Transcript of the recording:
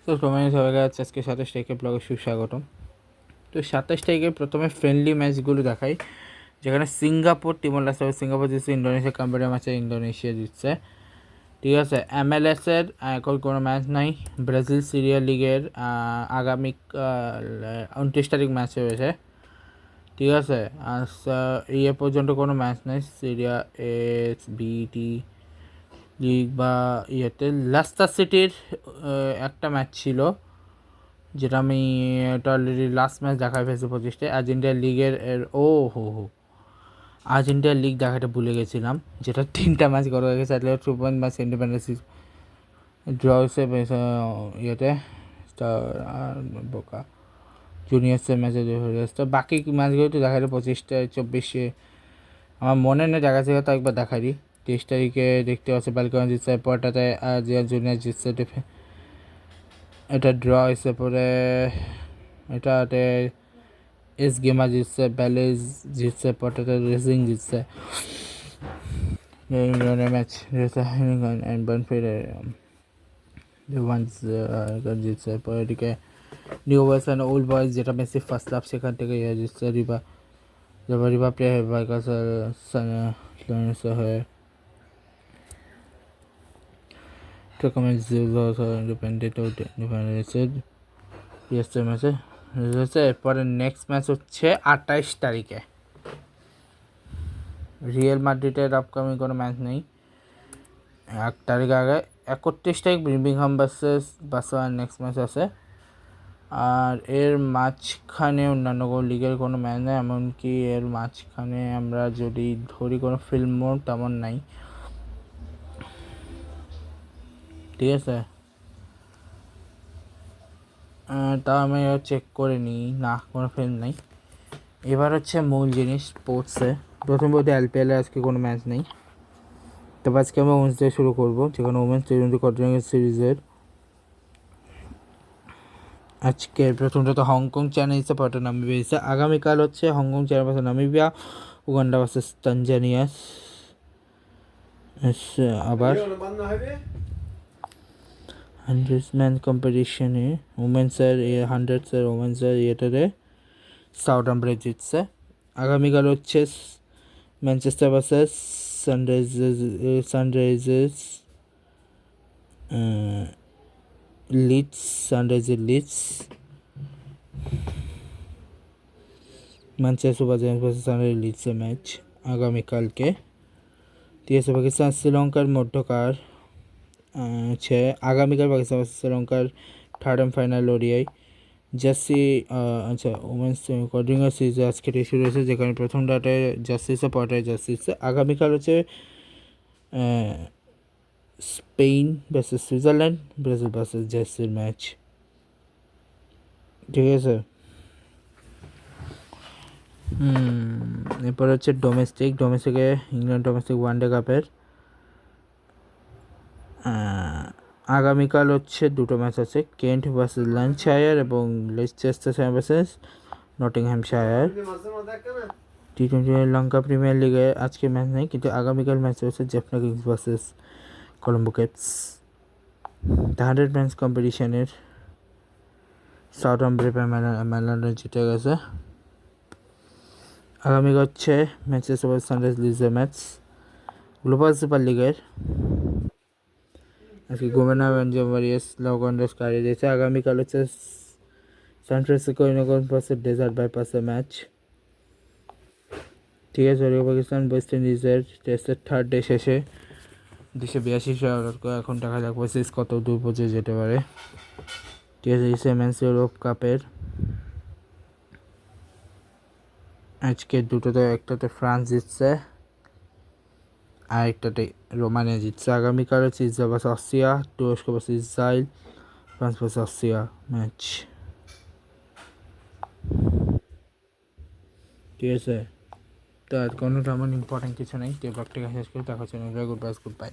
তো কমেন্ট হয়ে গেছে আজকে 27 তারিখে ব্লগে সুস্বাগতম। তো 27 তারিখে প্রথমে ফ্রেন্ডলি ম্যাচগুলো দেখাই, যেখানে সিঙ্গাপুর টিমোর লাস্ট সিঙ্গাপুর জিতছে, ইন্দোনেশিয়া কম্পিউটার ম্যাচে ইন্দোনেশিয়া জিতছে। ঠিক আছে, MLS-এর এখন কোনো ম্যাচ নাই। ব্রাজিল সিরিয়া লিগের আগামী 29 তারিখ ম্যাচ হয়েছে। ঠিক আছে, আর পর্যন্ত কোনো ম্যাচ নেই সিরিয়া SBT লিগ বা ইয়েতে। লেস্টার সিটির একটা ম্যাচ ছিল, যেটা আমি এটা অলরেডি লাস্ট ম্যাচ দেখায় ফেলছি 25টায়। আর্জেন্টিনা লিগের আর্জেন্টিনা লিগ দেখাটা ভুলে গেছিলাম, যেটা 3টা ম্যাচ করা হয়ে গেছে। Two point match Independiente draw হয়েছে ইয়েতে বোকা জুনিয়র্সের ম্যাচে হয়ে গেছে। তো বাকি ম্যাচগুলো তো দেখাই 25টায় 24-এ আমার মনে নেই, দেখা ছিল তো একবার দেখারি। 23 তারিখে দেখতে পাচ্ছি বালকন জিতছে, পরটাতে জুনিয়র জিতছে, এটা ড্র হয়েছে। পরে এটাতে গেমা জিতছে, ব্যালেজ জিতছে, পরটাতে রেসিং জিতছে। ইংল্যান্ডের ম্যাচ জিতছে। পরে এদিকে new boys and old boys, যেটা মেসি ফার্স্ট লাভ, সেখান থেকে জিতছে। রিবা প্লে হয়ে এরপরে নেক্সট ম্যাচ হচ্ছে 28 তারিখে। রিয়েল মাদ্রিদের আপকামিং কোনো ম্যাচ নেই। 1 তারিখ আগে 31 তারিখ বির্মিংহাম ভার্সেস বার্সেলোনা নেক্সট ম্যাচ আছে। আর এর মাঝখানে অন্যান্য লিগের কোনো ম্যাচ নেই, এমনকি এর মাঝখানে আমরা যদি ধরি কোনো ফিল্ম মোড তেমন নাই। ঠিক আছে, তাও আমি চেক করে নিই, না কোনো ফিল্ম নেই। এবার হচ্ছে মূল জিনিস স্পোর্টসে। প্রথম বলতে LPL আজকে কোনো ম্যাচ নেই। তবে আজকে আমরা ওমেন্সডে শুরু করবো, যেখানে ওমেন্স টি20 কোয়ার্টার সিরিজের আজকে প্রথমটা তো হংকং চ্যানেলসে পরে নামিবিয়া এসে। আগামীকাল হচ্ছে Hong Kong channel versus Namibia, Uganda versus Tanzania. আবার 100 ম্যান কম্পিটিশনে উমেন্সের 100 ইয়েটারে সাউথ আফ্রিকা জিতছে। আগামীকাল হচ্ছে Manchester versus Sunrisers Sunriser Leeds. Manchester versus Sunriser লিডসের ম্যাচ আগামীকালকে। ঠিক আছে, পাকিস্তান শ্রীলঙ্কার মধ্যকার হচ্ছে আগামীকাল পাকিস্তান ভার্সেস শ্রীলঙ্কার থার্ড অ্যান্ড ফাইনাল ওডিআই জার্সি। আচ্ছা, ওমেন্স কোয়ার্টার সিরিজ আজকে শুরু হয়েছে, যেখানে প্রথম ডাটায় জার্সিসে, পরটায় জার্সিসে। আগামীকাল হচ্ছে Spain versus Switzerland, Brazil versus জার্সির ম্যাচ। ঠিক আছে, এরপর হচ্ছে ডোমেস্টিকে ইংল্যান্ড ডোমেস্টিক ওয়ানডে কাপের আগামীকাল হচ্ছে দুটো ম্যাচ আছে, কেন্ট ভার্সেস ল্যাঙ্কাশায়ার এবং লেস্টেস্টারশায়ার ভার্সেস নটিংহ্যামশায়ার। টি20 লঙ্কা প্রিমিয়ার লিগে আজকে ম্যাচ নেই, কিন্তু আগামীকাল ম্যাচ হচ্ছে Jaffna Kings versus Colombo Caps. 100 match কম্পিটিশনের সাউথ আফ্রিকা মেলানো জিতে গেছে। আগামীকাল হচ্ছে ম্যানচেস্টার ভার্সেস সানরাইজার্স লিডসের ম্যাচ গ্লোবাল সুপার লিগের। আজকে গোমেনা ভেঞ্জোভারিয়াস লগন্ডাস কারিয়ে দিয়েছে। আগামীকাল হচ্ছে San Francisco Unicorns versus Desert বাইপাসের ম্যাচ। ঠিক আছে, পাকিস্তান ওয়েস্ট ইন্ডিজের টেস্টের থার্ড ডে শেষে 282 এখন দেখা যাক সিরিজ কত দূর পর্যন্ত যেতে পারে। ঠিক আছে, সেমেন্স ইউরোপ কাপের আজকে দুটোতে, একটাতে ফ্রান্স জিতছে আর একটাতে রোমানিয়া জিতছে। আগামীকাল হচ্ছে ইসরায়েল ভার্সেস অস্ট্রিয়া, তুরস্ক versus Israel, France versus Austria match. ঠিক আছে, তো আর কোনো তেমন ইম্পর্টেন্ট কিছু নেই। ব্লগটাকে শেষ করে দেখা হচ্ছে। Good bye.